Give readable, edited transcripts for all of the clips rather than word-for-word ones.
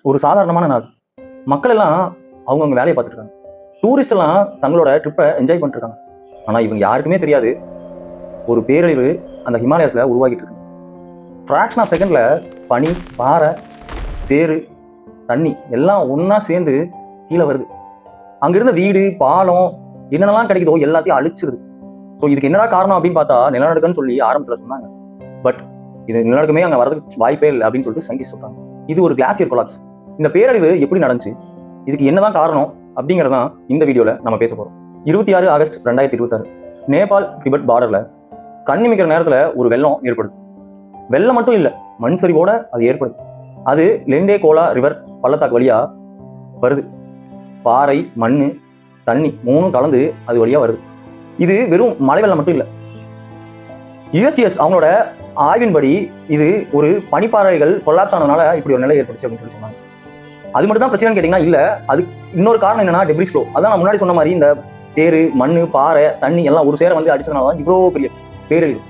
ஒரு சாதாரணமான நாள். மக்கள் எல்லாம் அவங்கவுங்க வேலையை பார்த்துட்டு இருக்காங்க. டூரிஸ்ட் எல்லாம் தங்களோட ட்ரிப்பை என்ஜாய் பண்ணிட்டு இருக்காங்க. ஆனா இவங்க யாருக்குமே தெரியாது, ஒரு பேரழிவு அந்த ஹிமாலயாஸ்ல உருவாகிட்டு இருக்கு. ஃப்ராக்ஷன் ஆஃப் செகண்ட்ல பனி, பாறை, சேறு, தண்ணி எல்லாம் ஒன்னா சேர்ந்து கீழே வருது. அங்கிருந்த வீடு, பாலம், என்னென்னலாம் கிடைக்குதோ எல்லாத்தையும் அழிச்சிருது. ஸோ இதுக்கு என்னடா காரணம் அப்படின்னு பார்த்தா நிலநடுக்கம்னு சொல்லி ஆரம்பத்தில் சொன்னாங்க. பட் இது நிலநடுக்கமே அங்கே வரதுக்கு வாய்ப்பே இல்லை அப்படின்னு சொல்லிட்டு சயின்டிஸ்ட் சொல்றாங்க. இது ஒரு கிளாசியர் கொலாப்ஸ். இந்த பேரழிவு எப்படி நடந்துச்சு, இதுக்கு என்னதான் காரணம் அப்படிங்கிறதான் இந்த வீடியோல நம்ம பேச போறோம். 26 ஆகஸ்ட் 2026 நேபாள் திபெத் பார்டர்ல கண்ணிமிக்கிற நேரத்துல ஒரு வெள்ளம் ஏற்படுது. வெள்ளம் மட்டும் இல்ல, மண் சரிவோட அது ஏற்படுது. அது லெண்டே கோலா ரிவர் பள்ளத்தாக்கு வழியா வருது. பாறை, மண்ணு, தண்ணி மூணும் கலந்து அது வழியா வருது. இது வெறும் மழை வெள்ளம் மட்டும் இல்ல. யுஎஸ்ஜிஎஸ் அவங்களோட ஆய்வின்படி இது ஒரு பனிப்பாறைகள் கொலாப்ஸ் ஆனதுனால இப்படி ஒரு நிலை ஏற்படுச்சு அப்படின்னு சொல்லி சொன்னாங்க. அது மட்டும் தான் பிரச்சனைன்னு கேட்டீங்கன்னா இல்ல, அது இன்னொரு காரணம் என்னன்னா டெப்ரிஸ் ஃப்ளோ. அதான் நான் முன்னாடி சொன்ன மாதிரி இந்த சேறு, மண்ணு, பாறை, தண்ணி எல்லாம் ஒரு சேர வந்து அடிச்சதுனால தான் இவ்வளோ பெரிய பேரழிவு.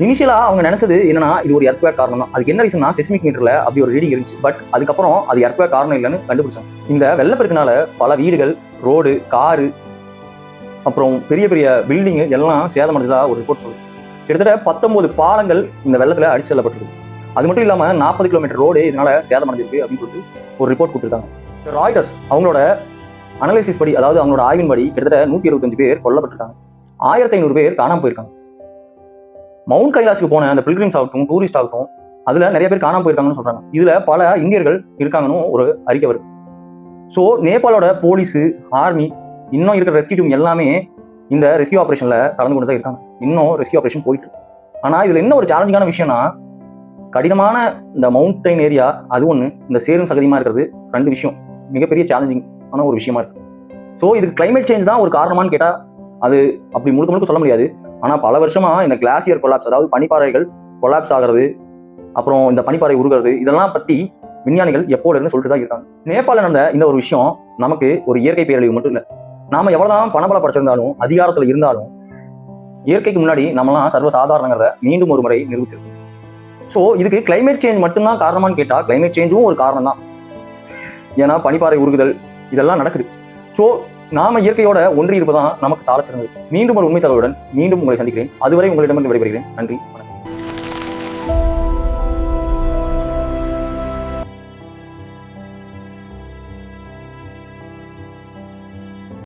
இனிஷியலா அவங்க நினைச்சது என்னன்னா இது ஒரு எர்த்குவேக் காரணம் தான். அதுக்கு என்ன ரீசன்னா செஸ்மிக் மீட்டர்ல அப்படி ஒரு ரீடிங் இருந்துச்சு. பட் அதுக்கப்புறம் அது எர்த்குவேக் காரணம் இல்லைன்னு கண்டுபிடிச்சாங்க. இந்த வெள்ளப்பெருக்குனால பல வீடுகள், ரோடு, காரு, அப்புறம் பெரிய பெரிய பில்டிங் எல்லாம் சேதமடைந்ததா ஒரு ரிப்போர்ட் சொல்லுது. கிட்டத்தட்ட 19 பாலங்கள் இந்த வெள்ளத்துல அடிச்சு செல்லப்பட்டிருக்கு. அது மட்டும் இல்லாம 40 கிலோமீட்டர் ரோடு இதனால சேதமடைஞ்சிருக்கு அப்படின்னு சொல்லிட்டு ஒரு ரிப்போர்ட் கொடுத்துருக்காங்க. ராய்டர்ஸ் அவங்களோட அனலைசிஸ் படி, அதாவது அவங்களோட ஆய்வின் படி கிட்டத்தட்ட 125 பேர் கொல்லப்பட்டிருக்காங்க. 1500 பேர் காணாம போயிருக்காங்க. மவுண்ட் கைலாஸுக்கு போன அந்த பில்கிரிம்ஸ் ஆகட்டும், டூரிஸ்ட் ஆகட்டும், அதுல நிறைய பேர் காணாம போயிருக்காங்கன்னு சொல்றாங்க. இதுல பல இந்தியர்கள் இருக்காங்கன்னு ஒரு அறிக்கை வருது. ஸோ நேபாளோட போலீஸ், ஆர்மி, இன்னும் இருக்கிற ரெஸ்கியூ டீம் எல்லாமே இந்த ரெஸ்கியூ ஆபரேஷன்ல கலந்து கொண்டு தான் இருக்காங்க. இன்னும் ரெஸ்கியூ ஆபரேஷன் போயிட்டு இருக்கு. ஆனா இதுல என்ன ஒரு சேலஞ்சிங்கான விஷயம்னா, கடினமான இந்த மவுண்டைன் ஏரியா அது ஒண்ணு, இந்த சேரும் சகதியுமா இருக்கிறது ரெண்டு விஷயம் மிகப்பெரிய சேலஞ்சிங் ஆன ஒரு விஷயமா இருக்கு. ஸோ இதுக்கு கிளைமேட் சேஞ்ச் தான் ஒரு காரணமானு கேட்டா அது அப்படி முழுக்க முழுக்க சொல்ல முடியாது. ஆனா பல வருஷமா இந்த கிளாசியர் கொலாப்ஸ், அதாவது பனிப்பாறைகள் கொலாப்ஸ் ஆகிறது, அப்புறம் இந்த பனிப்பாறை உருகிறது, இதெல்லாம் பத்தி விஞ்ஞானிகள் எப்போல இருந்து சொல்லிட்டு தான் இருக்காங்க. நேபாள நடந்த இந்த ஒரு விஷயம் நமக்கு ஒரு இயற்கை பேரழிவு மட்டும் இல்லை. நாம எவ்வளவுதான் பணபலம் படைச்சிருந்தாலும், அதிகாரத்துல இருந்தாலும், இயற்கைக்கு முன்னாடி நம்மளாம் சர்வ சாதாரணங்கிறத மீண்டும் ஒரு முறை நிரூபிச்சிருக்கு. ஸோ இதுக்கு கிளைமேட் சேஞ்ச் மட்டும்தான் காரணமானு கேட்டா கிளைமேட் சேஞ்சும் ஒரு காரணம் தான். ஏன்னா பனிப்பாறை உருகுதல் இதெல்லாம் நடக்குது. ஸோ நாம இயற்கையோட ஒன்றி இருப்பதான் நமக்கு சால சிறந்தது. மீண்டும் ஒரு உண்மை தகவலுடன் மீண்டும் உங்களை சந்திக்கிறேன். அதுவரை உங்களிடமிருந்து விடைபெறுகிறேன். நன்றி.